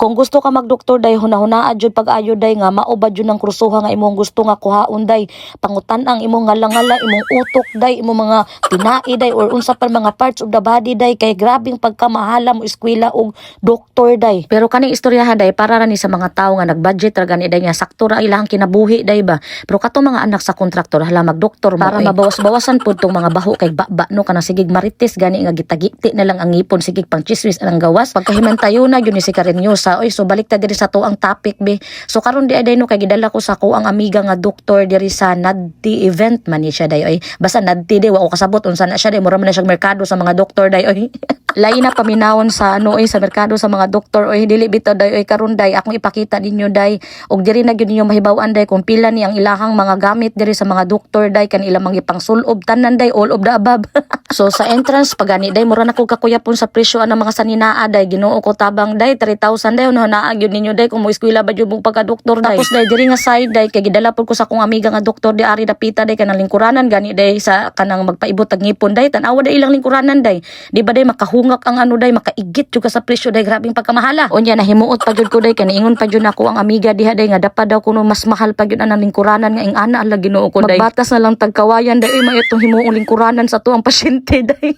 Kung gusto ka magdoktor day hunahunaan jud pag-ayo day nga maubad jud ng krusuha nga imong gusto nga kuhaon day. Pangutan ang imong ngala-ngala, imong utok day, imong mga tinai day or unsa pa mga parts of the body day kay grabing pagkamahala mo eskwela og doktor day. Pero kaning istoryahan day para ra ni sa mga tawo nga nagbudget ra gani day nga sakto ra ilang kinabuhi day ba. Pero katong mga anak sa kontraktor hala magdoktor mo para mabawas-bawasan pud tong mga baho kay baba no kanang sigig marites gani nga gitagiti na lang ang ngipon sigig pang chismis ang gawas. Pagkahimantayo na yun ni si Karen sa oy so balik ta diri sa to ang topic be. So karon di aday no kay gidala ko sa ko ang amiga nga doktor diri sa NADTI event man ni siya day oy. Basta NADTI day wa ko kasabot unsa na siya day mura man na siya merkado sa mga doktor day oy. Lain na paminawon sa ano oy sa merkado sa mga doktor oy dili bitaw day oy karon day akong ipakita ninyo day og diri na gyud ninyo mahibaw-an day kung pila ni ang ilahang mga gamit diri sa mga doktor day kanila mga ipangsulob tanan day all of the above. So sa entrance pagani day mura na ko kakuyapon sa presyo ang mga saninaa day Ginoo ko tabang day 3,000 day na naag yun ninyo day kung mo eskwela ba jud mong pagka-doktor day. Tapos day diri nga side day kay gidala pud ko sa akong amiga nga doktor di ari dapita day kanang lingkuranan gani day sa kanang magpaibot og ngipon day tan-awa day ilang lingkuranan day. Di ba day makahungak ang ano day makaigit jud ka sa presyo day grabing pagkamahala. Unya nahimuot pa jud ko day kaniingon pa jud nako ang amiga diha day nga dapat daw kuno mas mahal pa jud ang lingkuranan nga ing ana ala Ginoo ko day. Magbatas na lang tagkawayan day may itong himuong lingkuranan sa tuang pasyente day.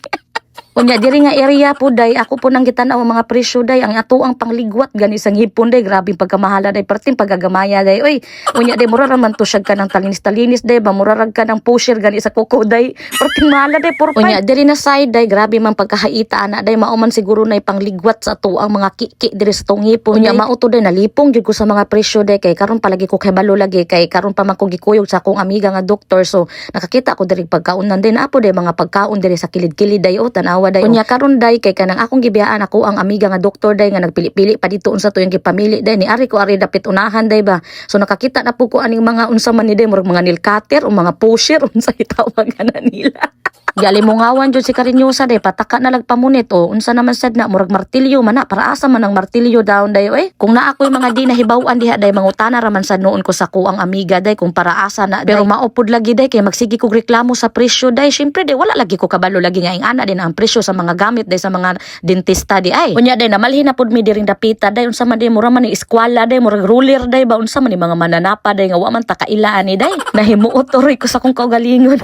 Unya diri nga area po day ako po nang gitan-aw ang mga presyo day ang ato ang pangligwat gani sa ngipon day grabing pagkamahala day perting pagagamaya day oy unya day mura ra man to siya kanang talinis-talinis day ba mura ra ka ng pusher gani sa kuko day perting mahala day for unya diri na side day grabe man pagkahaita ana day mao man siguro nay pangligwat sa ato ang mga kiki diri sa tong ngipon unya mao to day nalipong jud ko sa mga presyo day kay karon palagi ko kahibalo lagi kay karon pa man ko gikuyog sa akong amiga nga doktor so nakakita ko diri pagkaunan din apo day mga pagkaon diri sa kilid-kilid day o tanawa day. Unya karon day kay kanang akong gibiyaan ako ang amiga nga doktor day nga nagpili-pili pa dito unsa to yung gipamili day ni ari ko ari dapit unahan day ba. So nakakita na po ko aning mga unsa man ni day murag mga nail cutter o mga pusher unsa itawag na nila. Gali mo ngawan jud si Karinyosa day pataka na lagpamunit o unsa naman sad na murag martilyo man na para asa man ang martilyo daw day oy. Kung na ako'y mga di nahibaw-an diha day mangutana ra man sad noon ko sa ko ang amiga day kung para asa na day. Pero maupod lagi day kay magsigi kog reklamo sa presyo day. Syempre day wala lagi ko kabalo lagi nga ing ana din ang presyo sa mga gamit day sa mga dentista di ay. Unya day namalhin na pud mi diring dapita day unsa man day mura man ni eskwela day murag ruler day ba unsa man ni mga mananapa day nga wa man ta kailaan ni day. Nahimuot oroy ko sa kong kaugalingon.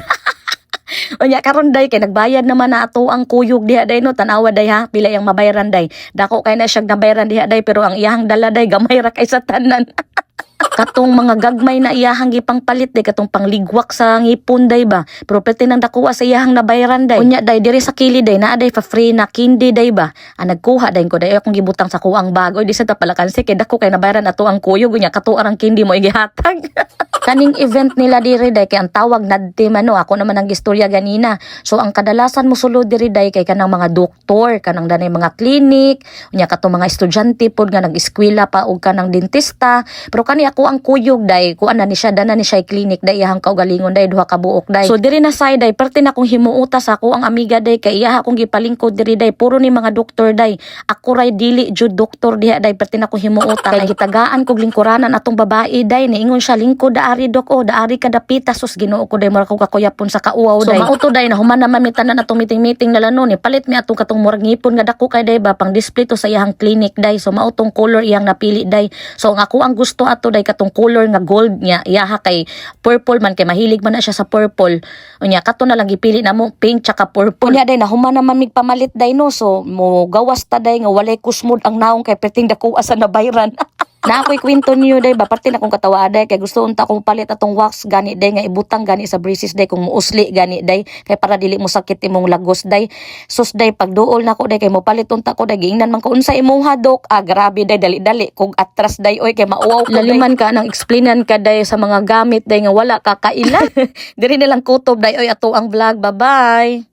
Unya karon day kay nagbayad naman na ato ang kuyog diha day no tanawa day ha pila yang mabayaran day dako kay na siya nabayaran diha day pero ang iyang dala day gamay ra kay sa tanan. Katong mga gagmay na iyahang gipang palit day katong pangligwak sa ngipon day ba pero pwede nang dakuha sa iyahang nabayaran day. Unya day diri sa kili day naa day fa free na kindi day ba nagkuha day ko day akong gibutang sa kuang bag oy di sa ta pala kansi kay dako kay nabayaran ato ang kuyog unya kato arang kindi mo igihatag. Kaning event nila diri day kay ang tawag NADTI man no ako naman ang istorya ganina. So ang kadalasan mo sulod diri day kay kanang mga doktor kanang danay mga klinik unya katong mga estudyante pod nga nag-eskwela pa og kanang dentista pero kani ako ang kuyog day kuan na ni siya dana ni siya clinic day iyang kaugalingon day duha ka buok day. So diri na side day perti na kong himuuta sa ako ang amiga day kay iya akong gipalingkod diri day puro ni mga doktor day ako ray dili jud doktor diha day perti na kong himuuta kay gitagaan kog lingkuranan atong babae day niingon siya lingkod daari dok o daari ka dapita sus Ginoo ko day mura ko kakuyapon sa kauaw day. So mauto day na human na mamitanan atong meeting na lano ni palit mi atong katong murag ngipon nga dako kay day ba pang display to sa iyang clinic day. So mautong color iyang napili day. So ang ako ang gusto ato day katong color nga gold niya iyaha kay purple man kay mahilig man na siya sa purple unya kato na lang gipili na mo pink tsaka purple unya day na human na mamig pamalit day no so mo gawas ta day nga walay kusmod ang naong kay perting dako asa na bayran. Na ako'y kwento niyo day ba parte na kong katawa day kay gusto unta kong palit atong wax gani day nga ibutang gani sa braces day kung muusli gani day kay para dili mo sakit imong lagos day. Sus day pagduol nako day kay mo palit unta ko day giingnan man ko unsa imuha dok grabe day dali-dali kog atras day oy kay mauwaw ko laliman ka nang explainan ka day sa mga gamit day nga wala ka kailan. Diri na lang kutob day oy ato ang vlog bye bye.